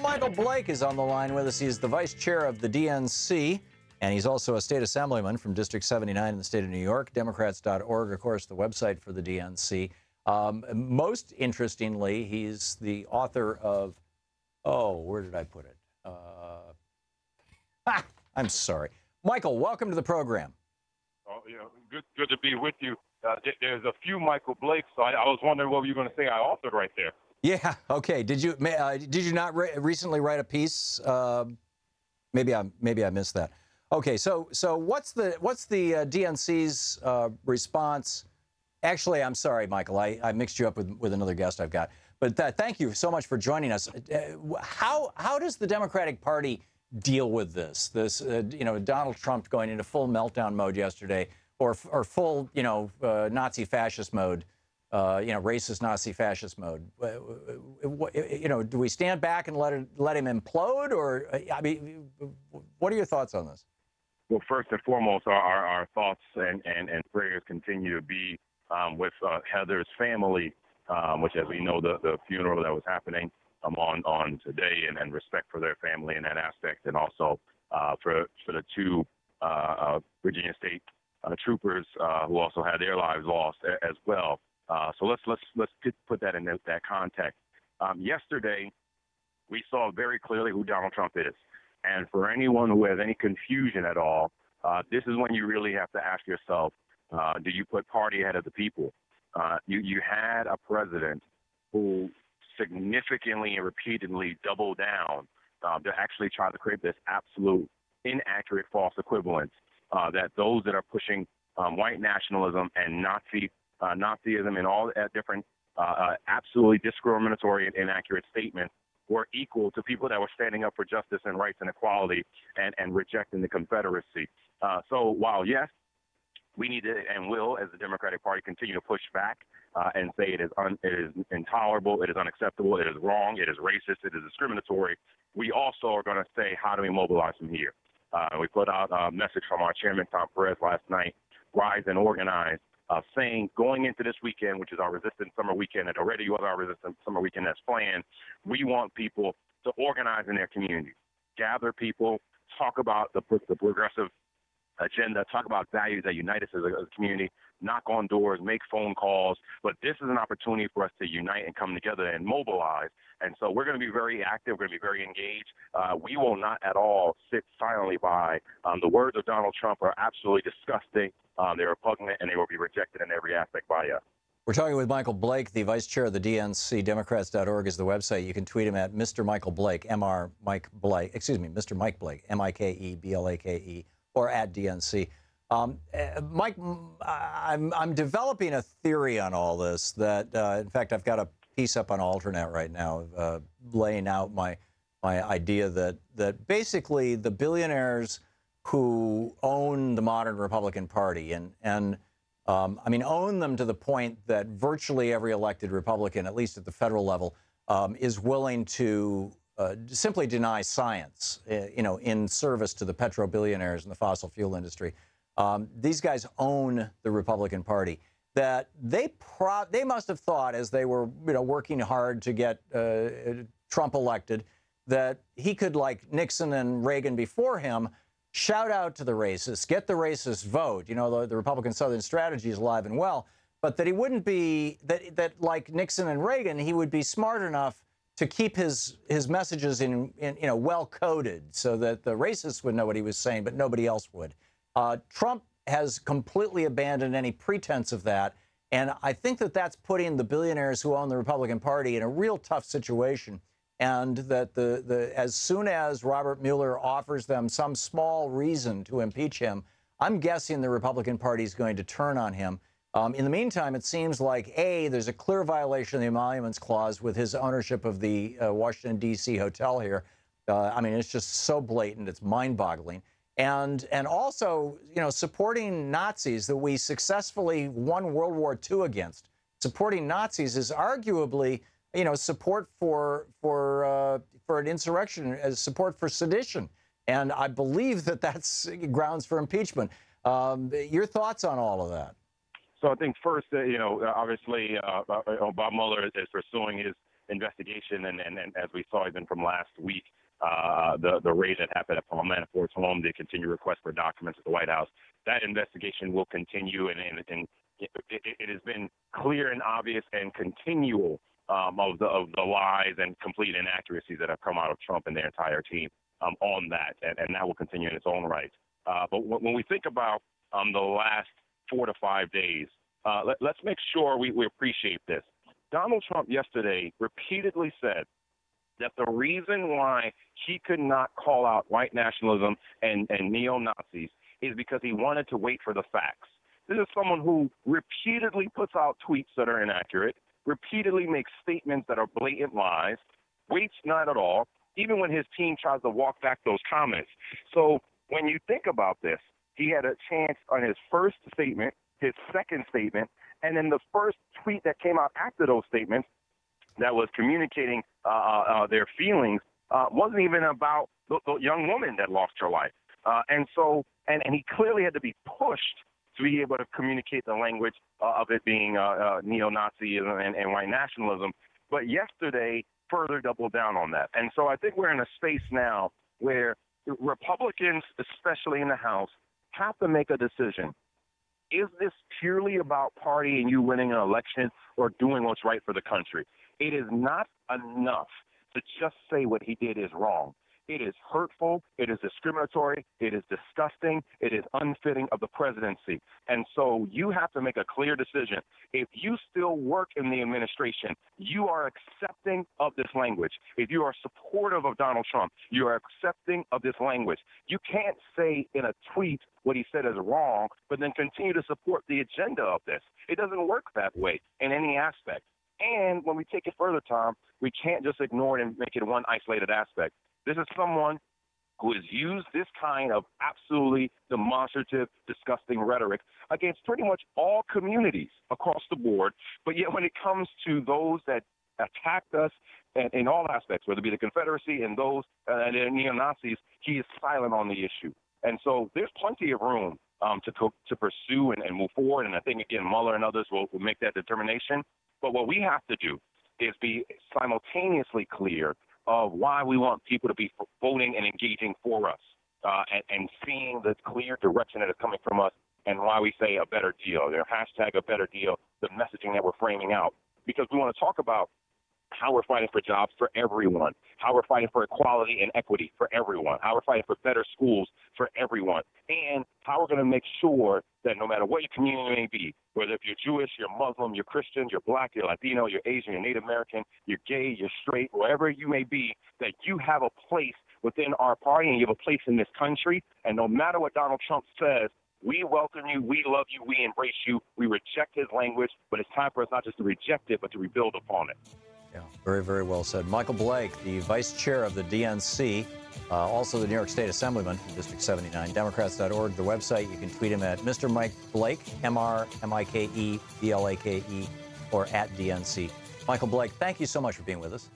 Michael Blake is on the line with us. He's the vice chair of the DNC, and he's also a state assemblyman from District 79 in the state of New York. Democrats.org, of course, the website for the DNC. Most interestingly, he's the author of, where did I put it? I'm sorry. Michael, welcome to the program. Oh, good to be with you. There's a few Michael Blakes, so I was wondering what you were going to say I authored right there. Yeah. Okay. Did you not recently write a piece? Maybe I missed that. Okay. So what's the DNC's response? Actually, I'm sorry, Michael. I mixed you up with another guest I've got. But thank you so much for joining us. How does the Democratic Party deal with this? Donald Trump going into full meltdown mode yesterday, or full Nazi fascist mode. Racist Nazi fascist mode. Do we stand back and let him implode, or what are your thoughts on this? Well, first and foremost, our thoughts and prayers continue to be with Heather's family, which, as we know, the funeral that was happening on today, and respect for their family in that aspect, and also for the two Virginia State troopers who also had their lives lost as well. So let's put that in that context. Yesterday, we saw very clearly who Donald Trump is. And for anyone who has any confusion at all, this is when you really have to ask yourself, do you put party ahead of the people? You had a president who significantly and repeatedly doubled down to actually try to create this absolute inaccurate false equivalence that those that are pushing white nationalism and Nazism and all different absolutely discriminatory and inaccurate statements were equal to people that were standing up for justice and rights and equality and rejecting the Confederacy. So while, yes, we need to and will, as the Democratic Party, continue to push back and say it is intolerable, it is unacceptable, it is wrong, it is racist, it is discriminatory, we also are going to say, how do we mobilize from here? We put out a message from our chairman, Tom Perez, last night, Rise and Organize, saying going into this weekend, which is our Resistance Summer Weekend, and already you have our Resistance Summer Weekend that's planned, we want people to organize in their communities, gather people, talk about the progressive agenda, talk about values that unite us as a community, knock on doors, make phone calls. But this is an opportunity for us to unite and come together and mobilize. And so we're going to be very active. We're going to be very engaged. We will not at all sit silently by. The words of Donald Trump are absolutely disgusting. They're repugnant, and they will be rejected in every aspect by us. We're talking with Michael Blake, the vice chair of the DNC. Democrats.org is the website. You can tweet him at Mr. Michael Blake, Mr. Mike Blake, MikeBlake, or at DNC. Mike, I'm developing a theory on all this that, in fact, I've got a piece up on Alternet right now laying out my idea that basically the billionaires who own the modern Republican Party and own them to the point that virtually every elected Republican, at least at the federal level, is willing to simply deny science, in service to the petro-billionaires and the fossil fuel industry. These guys own the Republican Party. That they must have thought, as they were working hard to get Trump elected, that he could, like Nixon and Reagan before him, shout out to the racists, get the racist vote. The Republican Southern strategy is alive and well, but that he wouldn't be that like Nixon and Reagan, he would be smart enough to keep his messages in well coded so that the racists would know what he was saying, but nobody else would. Trump has completely abandoned any pretense of that, and I think that that's putting the billionaires who own the Republican Party in a real tough situation. And that as soon as Robert Mueller offers them some small reason to impeach him, I'm guessing the Republican Party is going to turn on him. In the meantime, it seems like, A, there's a clear violation of the Emoluments Clause with his ownership of the Washington, D.C. hotel here. It's just so blatant, it's mind-boggling. And also, supporting Nazis that we successfully won World War II against. Supporting Nazis is arguably, support for an insurrection, as support for sedition. And I believe that that's grounds for impeachment. Your thoughts on all of that? So I think first, obviously, Bob Mueller is pursuing investigation, and as we saw even from last week, the raid that happened at Paul Manafort's home, they continue requests for documents at the White House. That investigation will continue, and it has been clear and obvious and continual of the lies and complete inaccuracies that have come out of Trump and their entire team on that, and that will continue in its own right. But when we think about the last 4 to 5 days, let's make sure we appreciate this. Donald Trump yesterday repeatedly said that the reason why he could not call out white nationalism and neo-Nazis is because he wanted to wait for the facts. This is someone who repeatedly puts out tweets that are inaccurate, repeatedly makes statements that are blatant lies, waits not at all, even when his team tries to walk back those comments. So when you think about this, he had a chance on his first statement, his second statement, and then the first tweet that came out after those statements that was communicating their feelings wasn't even about the young woman that lost her life. And he clearly had to be pushed to be able to communicate the language of it being neo-Nazism and white nationalism. But yesterday further doubled down on that. And so I think we're in a space now where Republicans, especially in the House, have to make a decision. Is this purely about party and you winning an election or doing what's right for the country? It is not enough to just say what he did is wrong. It is hurtful, it is discriminatory, it is disgusting, it is unfitting of the presidency. And so you have to make a clear decision. If you still work in the administration, you are accepting of this language. If you are supportive of Donald Trump, you are accepting of this language. You can't say in a tweet what he said is wrong, but then continue to support the agenda of this. It doesn't work that way in any aspect. And when we take it further, Tom, we can't just ignore it and make it one isolated aspect. This is someone who has used this kind of absolutely demonstrative, disgusting rhetoric against pretty much all communities across the board. But yet when it comes to those that attacked us in all aspects, whether it be the Confederacy and those neo-Nazis, he is silent on the issue. And so there's plenty of room to pursue and move forward. And I think, again, Mueller and others will make that determination. But what we have to do is be simultaneously clear of why we want people to be voting and engaging for us and seeing the clear direction that is coming from us and why we say a better deal, hashtag a better deal, the messaging that we're framing out. Because we want to talk about how we're fighting for jobs for everyone, how we're fighting for equality and equity for everyone, how we're fighting for better schools for everyone, and how we're going to make sure that no matter what your community may be, whether if you're Jewish, you're Muslim, you're Christian, you're Black, you're Latino, you're Asian, you're Native American, you're gay, you're straight, wherever you may be, that you have a place within our party and you have a place in this country. And no matter what Donald Trump says, we welcome you, we love you, we embrace you, we reject his language, but it's time for us not just to reject it, but to rebuild upon it. Yeah, very, very well said. Michael Blake, the vice chair of the DNC, also the New York State Assemblyman from District 79, Democrats.org, the website. You can tweet him at Mr. Mike Blake, MrMikeBlake, or at DNC. Michael Blake, thank you so much for being with us.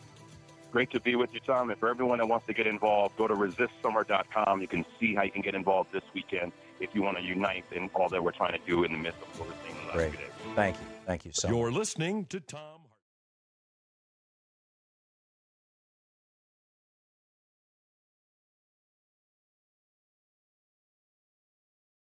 Great to be with you, Tom. And for everyone that wants to get involved, go to resistsummer.com. You can see how you can get involved this weekend if you want to unite in all that we're trying to do in the midst of what we're seeing in the last few days. Thank you. Thank you so much. You're listening to Tom.